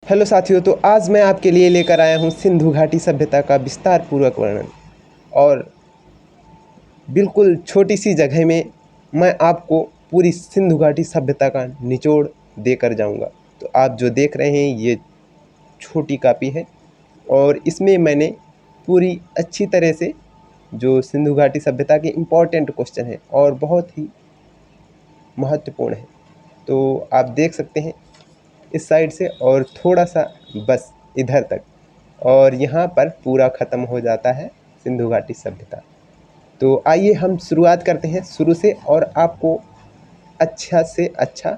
Hello साथियों, तो आज मैं आपके लिए लेकर आया हूँ सिंधु घाटी सभ्यता का विस्तार पूर्वक वर्णन। और बिल्कुल छोटी सी जगह में मैं आपको पूरी सिंधु घाटी सभ्यता का निचोड़ देकर जाऊंगा। तो आप जो देख रहे हैं ये छोटी कापी है और इसमें मैंने पूरी अच्छी तरह से जो सिंधु घाटी सभ्यता के इम्पोर्टेंट क्वेश्चन हैं और बहुत ही महत्वपूर्ण है, तो आप देख सकते हैं इस साइड से और थोड़ा सा बस इधर तक, और यहाँ पर पूरा ख़त्म हो जाता है सिंधु घाटी सभ्यता। तो आइए हम शुरुआत करते हैं शुरू से और आपको अच्छा से अच्छा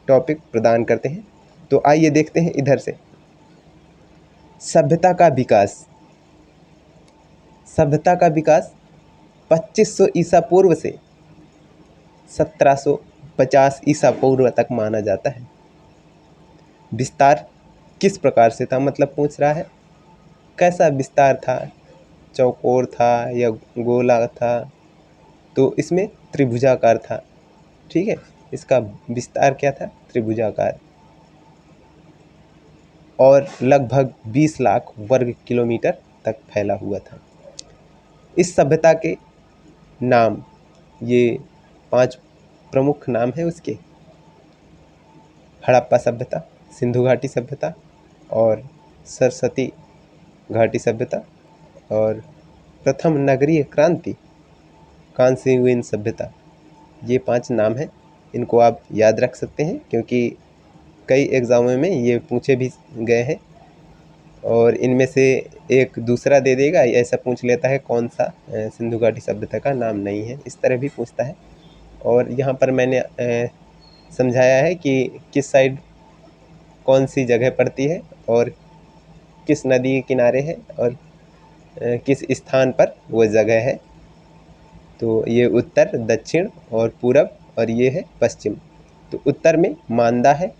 टॉपिक प्रदान करते हैं। तो आइए देखते हैं इधर से। सभ्यता का विकास। सभ्यता का विकास 2500 ईसा पूर्व से 1750 ईसा पूर्व तक माना जाता है। विस्तार किस प्रकार से था, मतलब पूछ रहा है कैसा विस्तार था, चौकोर था या गोला था। तो इसमें त्रिभुजाकार था। ठीक है, इसका विस्तार क्या था, त्रिभुजाकार, और लगभग 20 लाख वर्ग किलोमीटर तक फैला हुआ था। इस सभ्यता के नाम, ये 5 प्रमुख नाम हैं उसके: हड़प्पा सभ्यता, सिंधु घाटी सभ्यता, और सरस्वती घाटी सभ्यता, और प्रथम नगरीय क्रांति, कांस्ययुगीन सभ्यता। ये 5 नाम हैं। इनको आप याद रख सकते हैं क्योंकि कई एग्ज़ामों में ये पूछे भी गए हैं। और इनमें से एक दूसरा दे देगा, ऐसा पूछ लेता है कौन सा सिंधु घाटी सभ्यता का नाम नहीं है, इस तरह भी पूछता है। और यहाँ पर मैंने समझाया है कि किस साइड कौन सी जगह पड़ती है और किस नदी के किनारे है और किस स्थान पर वो जगह है। तो ये उत्तर, दक्षिण और पूरब, और ये है पश्चिम। तो उत्तर में मांदा है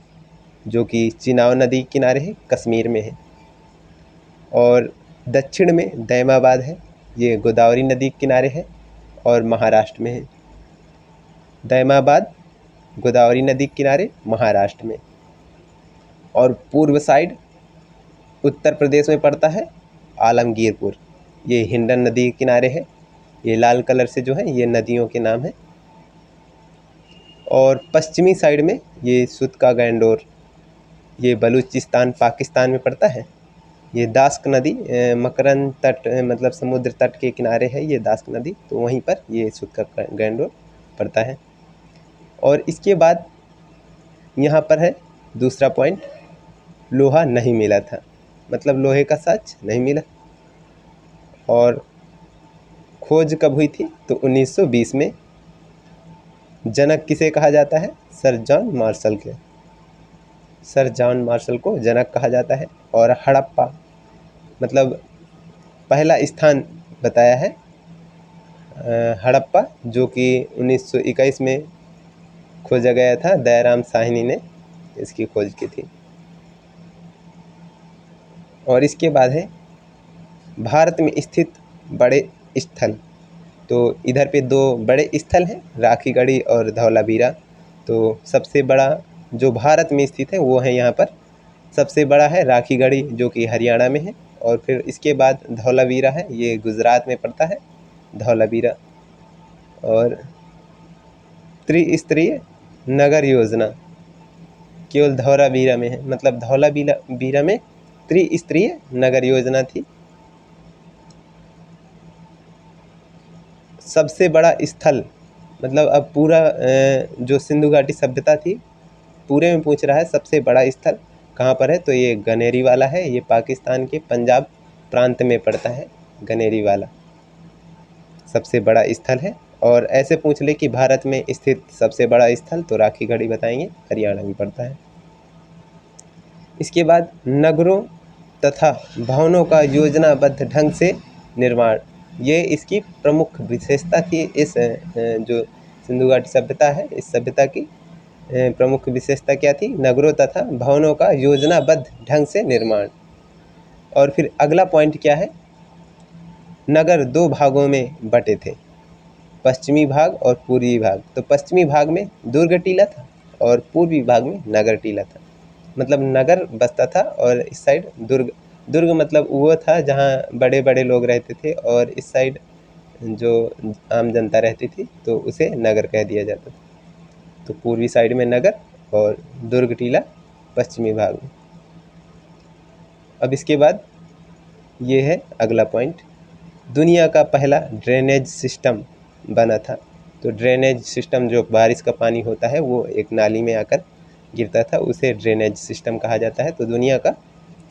जो कि चिनाब नदी के किनारे है, कश्मीर में है। और दक्षिण में दैमाबाद है, ये गोदावरी नदी के किनारे है और महाराष्ट्र में है। दैमाबाद गोदावरी नदी के किनारे महाराष्ट्र में। और पूर्व साइड उत्तर प्रदेश में पड़ता है आलमगीरपुर, ये हिंडन नदी के किनारे है। ये लाल कलर से जो है ये नदियों के नाम हैं। और पश्चिमी साइड में ये सुत का गैंडोर, ये बलूचिस्तान पाकिस्तान में पड़ता है। ये दास्क नदी मकरन तट, मतलब समुद्र तट के किनारे है ये दास्क नदी, तो वहीं पर ये सुत का गैंडोर पड़ता है। और इसके बाद यहाँ पर है दूसरा पॉइंट, लोहा नहीं मिला था, मतलब लोहे का साक्ष्य नहीं मिला। और खोज कब हुई थी, तो 1920 में। जनक किसे कहा जाता है, सर जॉन मार्शल के, सर जॉन मार्शल को जनक कहा जाता है। और हड़प्पा, मतलब पहला स्थान बताया है हड़प्पा, जो कि 1921 में खोजा गया था, दयाराम साहनी ने इसकी खोज की थी। और इसके बाद है भारत में स्थित बड़े स्थल। तो इधर पे 2 बड़े स्थल हैं, राखीगढ़ी और धौलावीरा। तो सबसे बड़ा जो भारत में स्थित है वो है यहाँ पर, सबसे बड़ा है राखीगढ़ी जो कि हरियाणा में है। और फिर इसके बाद धौलावीरा है, ये गुजरात में पड़ता है धौलावीरा। और त्रिस्तरीय नगर योजना केवल धौलावीरा में है, मतलब धौलावीरा में त्रिस्तरीय नगर योजना थी। सबसे बड़ा स्थल, मतलब अब पूरा जो सिंधु घाटी सभ्यता थी पूरे में पूछ रहा है सबसे बड़ा स्थल कहाँ पर है, तो ये गनेरी वाला है। ये पाकिस्तान के पंजाब प्रांत में पड़ता है, गनेरी वाला सबसे बड़ा स्थल है। और ऐसे पूछ ले कि भारत में स्थित सबसे बड़ा स्थल, तो राखीगढ़ी बताएंगे, हरियाणा में पड़ता है। इसके बाद नगरों तथा भवनों का योजनाबद्ध ढंग से निर्माण, ये इसकी प्रमुख विशेषता थी। इस जो सिंधु घाटी सभ्यता है, इस सभ्यता की प्रमुख विशेषता क्या थी, नगरों तथा भवनों का योजनाबद्ध ढंग से निर्माण। और फिर अगला पॉइंट क्या है, नगर 2 भागों में बटे थे, पश्चिमी भाग और पूर्वी भाग। तो पश्चिमी भाग में दुर्ग टीला था और पूर्वी भाग में नगर टीला था। मतलब नगर बसता था, और इस साइड दुर्ग। दुर्ग मतलब वो था जहाँ बड़े बड़े लोग रहते थे, और इस साइड जो आम जनता रहती थी तो उसे नगर कह दिया जाता था। तो पूर्वी साइड में नगर और दुर्ग टीला पश्चिमी भाग में। अब इसके बाद ये है अगला पॉइंट, दुनिया का पहला ड्रेनेज सिस्टम बना था। तो ड्रेनेज सिस्टम, जो बारिश का पानी होता है वो एक नाली में आकर गिरता था, उसे ड्रेनेज सिस्टम कहा जाता है। तो दुनिया का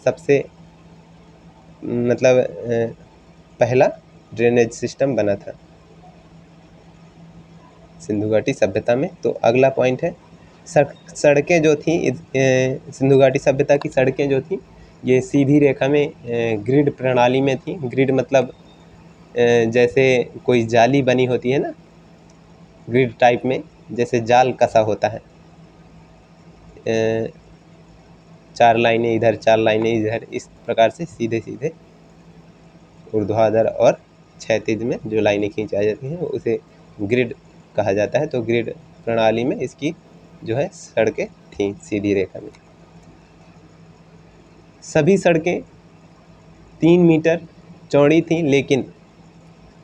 सबसे मतलब पहला ड्रेनेज सिस्टम बना था सिंधु घाटी सभ्यता में। तो अगला पॉइंट है, सड़कें जो थी सिंधु घाटी सभ्यता की सड़कें जो थी ये सीधी रेखा में ग्रिड प्रणाली में थी। ग्रिड मतलब जैसे कोई जाली बनी होती है ना, ग्रिड टाइप में, जैसे जाल कसा होता है, 4 लाइनें इधर 4 लाइनें इधर, इस प्रकार से सीधे सीधे ऊर्ध्वाधर और क्षैतिज में जो लाइनें खींचाई जाती हैं उसे ग्रिड कहा जाता है। तो ग्रिड प्रणाली में इसकी जो है सड़कें थीं सीधी रेखा में। सभी सड़कें 3 मीटर चौड़ी थीं, लेकिन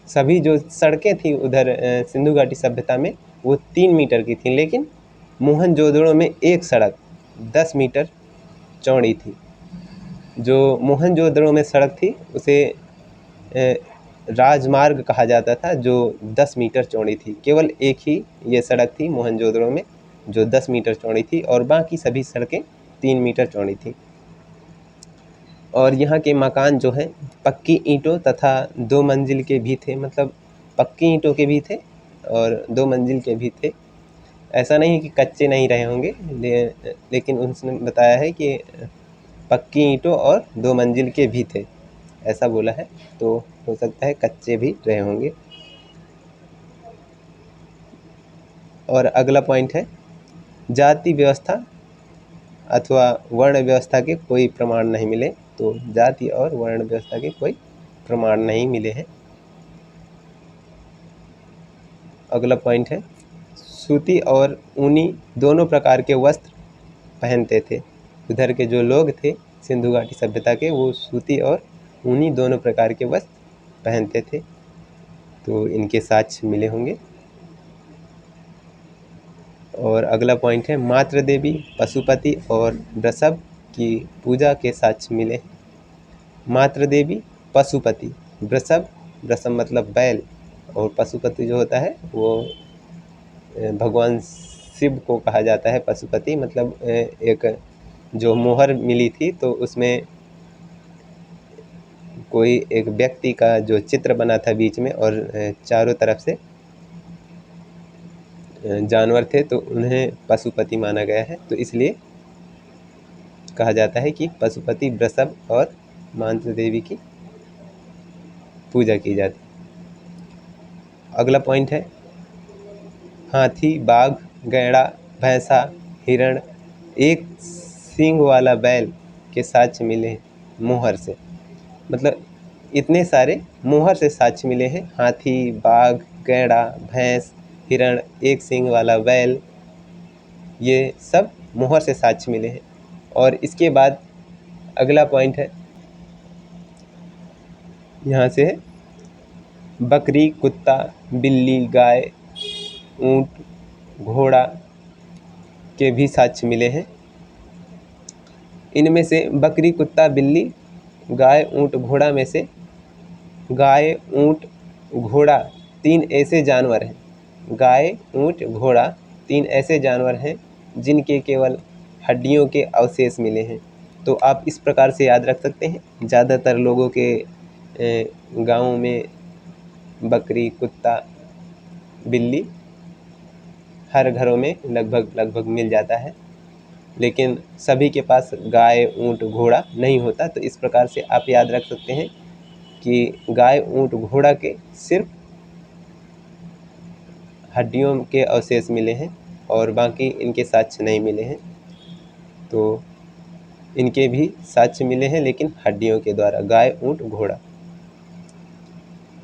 सभी जो सड़कें थीं उधर सिंधु घाटी सभ्यता में वो 3 मीटर की थीं, लेकिन मोहनजोदड़ो में एक सड़क 10 मीटर चौड़ी थी। जो मोहनजोदड़ो में सड़क थी उसे राजमार्ग कहा जाता था, जो 10 मीटर चौड़ी थी। केवल एक ही ये सड़क थी मोहनजोदड़ो में जो 10 मीटर चौड़ी थी, और बाकी सभी सड़कें 3 मीटर चौड़ी थी। और यहाँ के मकान जो हैं पक्की ईंटों तथा 2 मंजिल के भी थे, मतलब पक्की ईंटों के भी थे और 2 मंजिल के भी थे। ऐसा नहीं कि कच्चे नहीं रहे होंगे, लेकिन उसने बताया है कि पक्की ईंटों और 2 मंजिल के भी थे, ऐसा बोला है। तो हो सकता है कच्चे भी रहे होंगे। और अगला पॉइंट है, जाति व्यवस्था अथवा वर्ण व्यवस्था के कोई प्रमाण नहीं मिले। तो जाति और वर्ण व्यवस्था के कोई प्रमाण नहीं मिले हैं। अगला पॉइंट है, सूती और ऊनी दोनों प्रकार के वस्त्र पहनते थे। उधर के जो लोग थे सिंधु घाटी सभ्यता के, वो सूती और ऊनी दोनों प्रकार के वस्त्र पहनते थे। तो इनके साक्ष्य मिले होंगे। और अगला पॉइंट है, मातृ देवी, पशुपति और वृषभ की पूजा के साक्ष्य मिले। मातृ देवी, पशुपति, वृषभ, वृषभ मतलब बैल, और पशुपति जो होता है वो भगवान शिव को कहा जाता है। पशुपति मतलब एक जो मोहर मिली थी तो उसमें कोई एक व्यक्ति का जो चित्र बना था बीच में, और चारों तरफ से जानवर थे, तो उन्हें पशुपति माना गया है। तो इसलिए कहा जाता है कि पशुपति, वृषभ और मातृ देवी की पूजा की जाती है। अगला पॉइंट है, हाथी, बाघ, गैंडा, भैंसा, हिरण, एक सींग वाला बैल के साक्ष्य मिले हैं मोहर से। मतलब इतने सारे मोहर से साक्ष्य मिले हैं। हाथी, बाघ, गैंडा, भैंस, हिरण, एक सींग वाला बैल, ये सब मोहर से साक्ष्य मिले हैं। और इसके बाद अगला पॉइंट है, यहाँ से है, बकरी, कुत्ता, बिल्ली, गाय, ऊंट, घोड़ा के भी साक्ष्य मिले हैं। इनमें से बकरी, कुत्ता, बिल्ली, गाय, ऊंट, घोड़ा में से गाय, ऊंट, घोड़ा 3 ऐसे जानवर हैं। गाय, ऊंट, घोड़ा 3 ऐसे जानवर हैं जिनके केवल हड्डियों के अवशेष मिले हैं। तो आप इस प्रकार से याद रख सकते हैं, ज़्यादातर लोगों के गाँव में बकरी, कुत्ता, बिल्ली हर घरों में लगभग मिल जाता है, लेकिन सभी के पास गाय, ऊंट, घोड़ा नहीं होता। तो इस प्रकार से आप याद रख सकते हैं कि गाय, ऊंट, घोड़ा के सिर्फ हड्डियों के अवशेष मिले हैं और बाकी इनके साक्ष्य नहीं मिले हैं। तो इनके भी साक्ष्य मिले हैं, लेकिन हड्डियों के द्वारा, गाय, ऊंट, घोड़ा।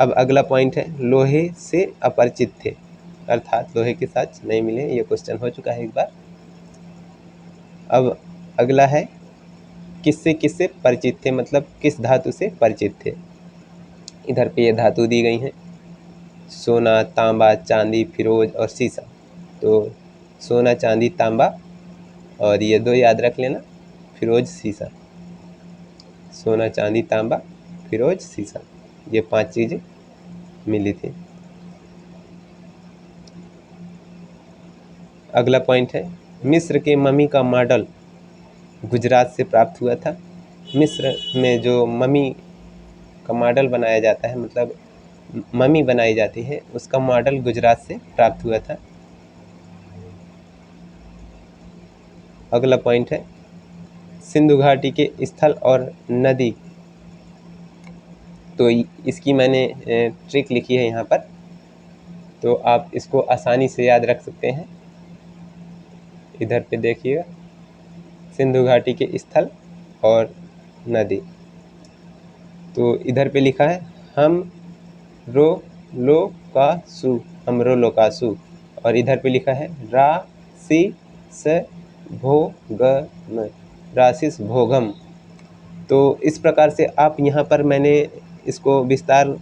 अब अगला पॉइंट है, लोहे से अपरिचित थे, अर्थात लोहे के साक्ष्य नहीं मिले। ये क्वेश्चन हो चुका है एक बार। अब अगला है किससे किससे परिचित थे, मतलब किस धातु से परिचित थे। इधर पे ये धातु दी गई हैं, सोना, तांबा, चांदी, फिरोज और सीसा। तो सोना, चांदी, तांबा और ये दो याद रख लेना, फिरोज, सीसा। सोना, चांदी, तांबा, फिरोज, सीसा, ये 5 चीज़ें मिली थी। अगला पॉइंट है, मिस्र के ममी का मॉडल गुजरात से प्राप्त हुआ था। मिस्र में जो ममी का मॉडल बनाया जाता है, मतलब ममी बनाई जाती है, उसका मॉडल गुजरात से प्राप्त हुआ था। अगला पॉइंट है, सिंधु घाटी के स्थल और नदी। तो इसकी मैंने ट्रिक लिखी है यहाँ पर, तो आप इसको आसानी से याद रख सकते हैं। इधर पे देखिएगा, सिंधु घाटी के स्थल और नदी। तो इधर पे लिखा है हम रो लो का सु, हमरो लोकासु। और इधर पे लिखा है रा सी स भोगम, राशिस भोगम। तो इस प्रकार से आप यहाँ पर मैंने इसको विस्तार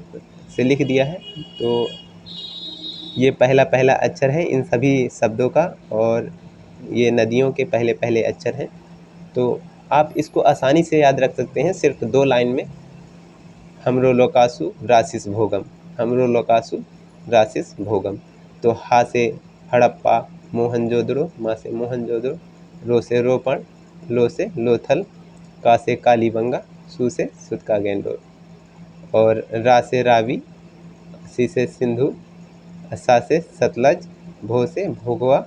से लिख दिया है। तो ये पहला पहला अक्षर है इन सभी शब्दों का, और ये नदियों के पहले पहले अक्षर हैं। तो आप इसको आसानी से याद रख सकते हैं सिर्फ 2 लाइन में, हमरो लोकासु राशिस भोगम, हमरो लोकासु राशिस भोगम। तो हा से हड़प्पा, मोहनजोदड़ो, मा से मोहनजोदड़ो, रो से रोपण, लो से लोथल, का से कालीबंगा, सु से सुतका गेंडोर, और रा से रावी, सी से सिंधु, सा से सतलज, भो से भोगवा,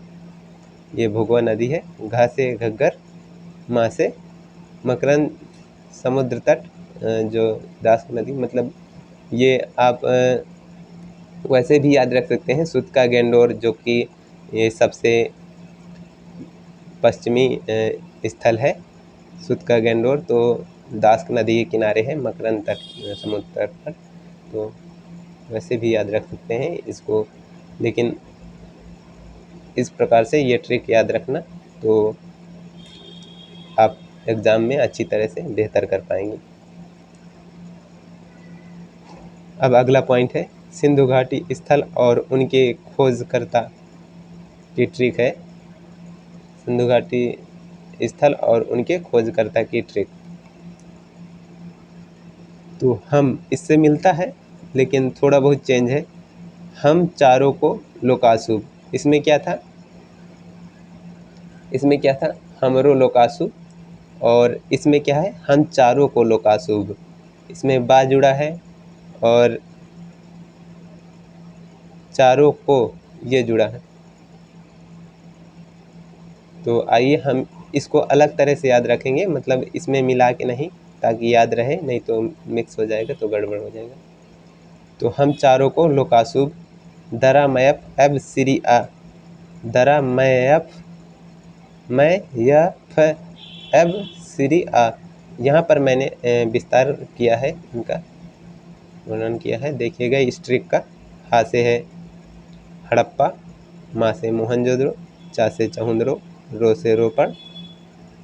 ये भोगवा नदी है, घा से घग्गर, मा से मकरंद समुद्र तट, जो दास नदी, मतलब ये आप वैसे भी याद रख सकते हैं, सुतका गेंडोर, जो कि ये सबसे पश्चिमी स्थल है, सुतका गेंडोर। तो दास नदी के किनारे है, मकरंद तट समुद्र तट पर। तो वैसे भी याद रख सकते हैं इसको, लेकिन इस प्रकार से ये ट्रिक याद रखना, तो आप एग्ज़ाम में अच्छी तरह से बेहतर कर पाएंगे। अब अगला पॉइंट है, सिंधु घाटी स्थल और उनके खोजकर्ता की ट्रिक है। सिंधु घाटी स्थल और उनके खोजकर्ता की ट्रिक। तो हम इससे मिलता है, लेकिन थोड़ा बहुत चेंज है। हम चारों को लोकासु, इसमें क्या था, इसमें क्या था, हमरो लोकासु, और इसमें क्या है, हम चारों को लोकासुब। इसमें बा जुड़ा है और चारों को ये जुड़ा है। तो आइए हम इसको अलग तरह से याद रखेंगे, मतलब इसमें मिला के नहीं, ताकि याद रहे, नहीं तो मिक्स हो जाएगा तो गड़बड़ हो जाएगा। तो हम चारों को लोकासुब, दरा मैप एब सिरी आ, दरा मैप मैं या फ एब सिरी आ। यहाँ पर मैंने विस्तार किया है, इनका वर्णन किया है, देखिएगा इस ट्रिक का। हा से है हड़प्पा, मा से मोहनजोदड़ो, चा से चहुंदरो, रो से रोपण,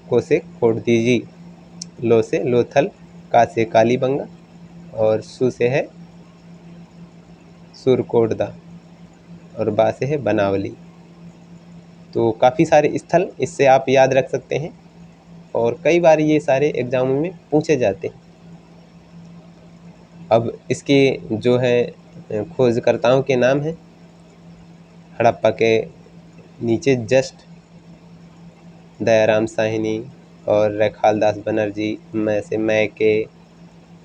को से कोटदीजी, लो से लोथल, का से कालीबंगा, और सु से है सुरकोटदा, और बा से है बनावली। तो काफ़ी सारे स्थल इससे आप याद रख सकते हैं, और कई बार ये सारे एग्जामों में पूछे जाते हैं। अब इसके जो है खोजकर्ताओं के नाम हैं, हड़प्पा के नीचे जस्ट दयाराम साहिनी और रैखाल दास बनर्जी, मैं से मैं के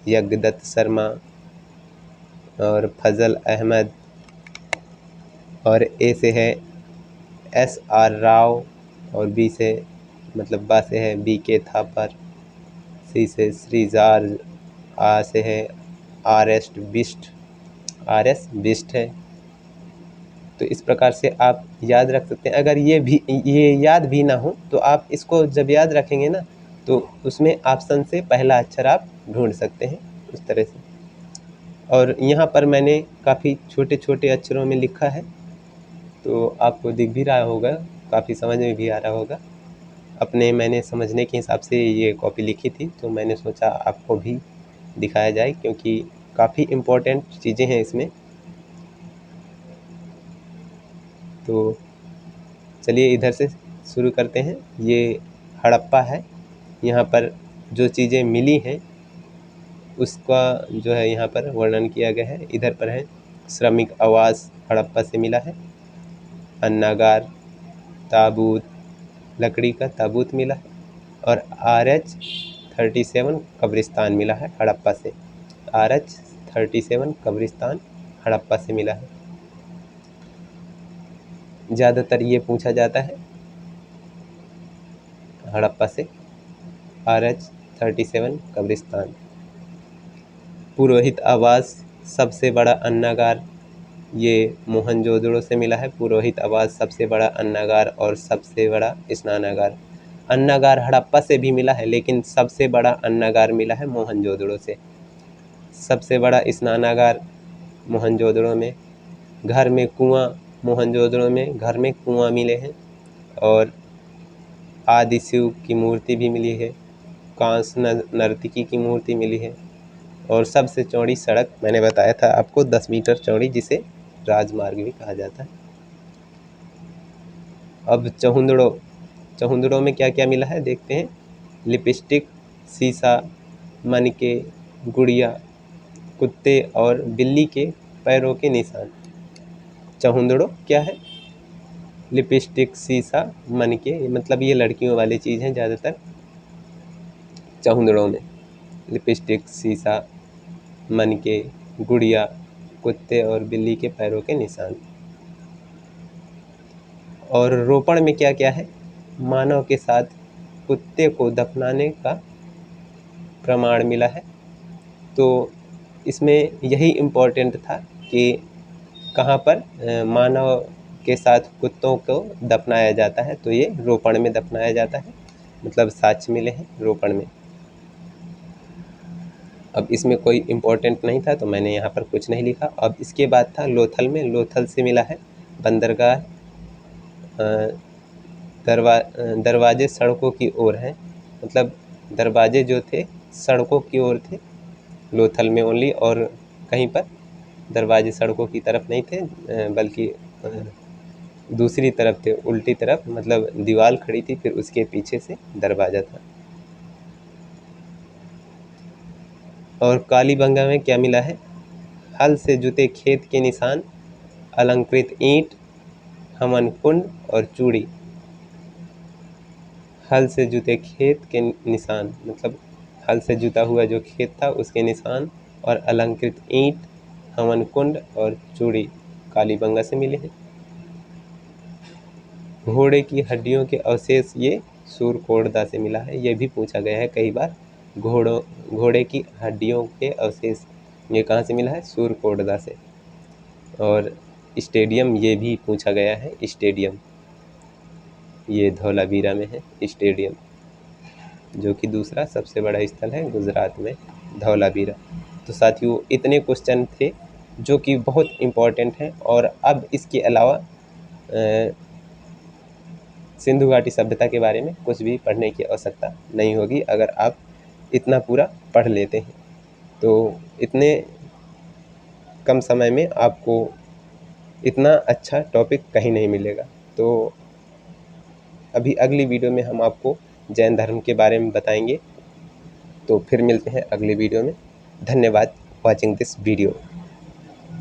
यज्ञदत्त शर्मा और फजल अहमद, और ए से है SR राव, और बी से मतलब बा से है BK थापर, सी से श्रीजार, आ से है RS बिस्ट है। तो इस प्रकार से आप याद रख सकते हैं। अगर ये याद भी ना हो तो आप इसको जब याद रखेंगे ना, तो उसमें ऑप्शन से पहला अक्षर आप ढूंढ सकते हैं उस तरह से। और यहाँ पर मैंने काफ़ी छोटे छोटे अक्षरों में लिखा है, तो आपको दिख भी रहा होगा, काफ़ी समझ में भी आ रहा होगा। अपने मैंने समझने के हिसाब से ये कॉपी लिखी थी, तो मैंने सोचा आपको भी दिखाया जाए क्योंकि काफ़ी इम्पोर्टेंट चीज़ें हैं इसमें। तो चलिए इधर से शुरू करते हैं। ये हड़प्पा है। यहाँ पर जो चीज़ें मिली हैं उसका जो है यहाँ पर वर्णन किया गया है। इधर पर है श्रमिक आवास हड़प्पा से मिला है, अन्नागार, ताबूत, लकड़ी का ताबूत मिला है और RH-37 कब्रिस्तान मिला है हड़प्पा से। RH-37 कब्रिस्तान हड़प्पा से मिला है। ज़्यादातर ये पूछा जाता है हड़प्पा से। RH-37 कब्रिस्तान। पुरोहित आवास सबसे बड़ा अन्नागार ये मोहनजोदड़ो से मिला है। पुरोहित आवास सबसे बड़ा अन्नागार और सबसे बड़ा स्नानागार। अन्नागार हड़प्पा से भी मिला है लेकिन सबसे बड़ा अन्नागार मिला है मोहनजोदड़ो से। सबसे बड़ा स्नानागार मोहनजोदड़ो में। घर में कुआं मोहनजोदड़ो में घर में कुआं मिले हैं और आदि शिव की मूर्ति भी मिली है। कांस नर्तकी की मूर्ति मिली है और सबसे चौड़ी सड़क मैंने बताया था आपको 10 मीटर चौड़ी, जिसे राजमार्ग भी कहा जाता है। अब चहुंदड़ो में क्या क्या मिला है देखते हैं। लिपस्टिक, शीशा, मनके, गुड़िया, कुत्ते और बिल्ली के पैरों के निशान। चहुंदड़ो क्या है? लिपस्टिक, शीशा, मनके, मतलब ये लड़कियों वाली चीज़ हैं ज़्यादातर चहुंदड़ों में। लिपस्टिक, शीशा, मनके, गुड़िया, कुत्ते और बिल्ली के पैरों के निशान। और रोपण में क्या क्या है? मानव के साथ कुत्ते को दफनाने का प्रमाण मिला है। तो इसमें यही इम्पोर्टेंट था कि कहाँ पर मानव के साथ कुत्तों को दफनाया जाता है, तो ये रोपण में दफनाया जाता है। मतलब साक्ष्य मिले हैं रोपण में। अब इसमें कोई इम्पोर्टेंट नहीं था तो मैंने यहाँ पर कुछ नहीं लिखा। अब इसके बाद था लोथल में। लोथल से मिला है बंदरगाह। दरवाजे सड़कों की ओर हैं, मतलब दरवाजे जो थे सड़कों की ओर थे लोथल में ओनली, और कहीं पर दरवाजे सड़कों की तरफ नहीं थे बल्कि दूसरी तरफ थे, उल्टी तरफ, मतलब दीवार खड़ी थी फिर उसके पीछे से दरवाज़ा था। और कालीबंगा में क्या मिला है? हल से जुते खेत के निशान, अलंकृत ईंट, हवन कुंड और चूड़ी। हल से जुते खेत के निशान, मतलब हल से जुता हुआ जो खेत था उसके निशान, और अलंकृत ईंट, हवन कुंड और चूड़ी कालीबंगा से मिले हैं। घोड़े की हड्डियों के अवशेष ये सूरकोटदा से मिला है। ये भी पूछा गया है कई बार। घोड़े की हड्डियों के अवशेष ये कहाँ से मिला है? सूरकोटदा से। और स्टेडियम ये भी पूछा गया है। स्टेडियम ये धौलावीरा में है स्टेडियम, जो कि दूसरा सबसे बड़ा स्थल है गुजरात में, धौलावीरा। तो साथियों इतने क्वेश्चन थे जो कि बहुत इम्पोर्टेंट हैं। और अब इसके अलावा सिंधु घाटी सभ्यता के बारे में कुछ भी पढ़ने की आवश्यकता नहीं होगी अगर आप इतना पूरा पढ़ लेते हैं। तो इतने कम समय में आपको इतना अच्छा टॉपिक कहीं नहीं मिलेगा। तो अभी अगली वीडियो में हम आपको जैन धर्म के बारे में बताएंगे। तो फिर मिलते हैं अगली वीडियो में। धन्यवाद वॉचिंग दिस वीडियो।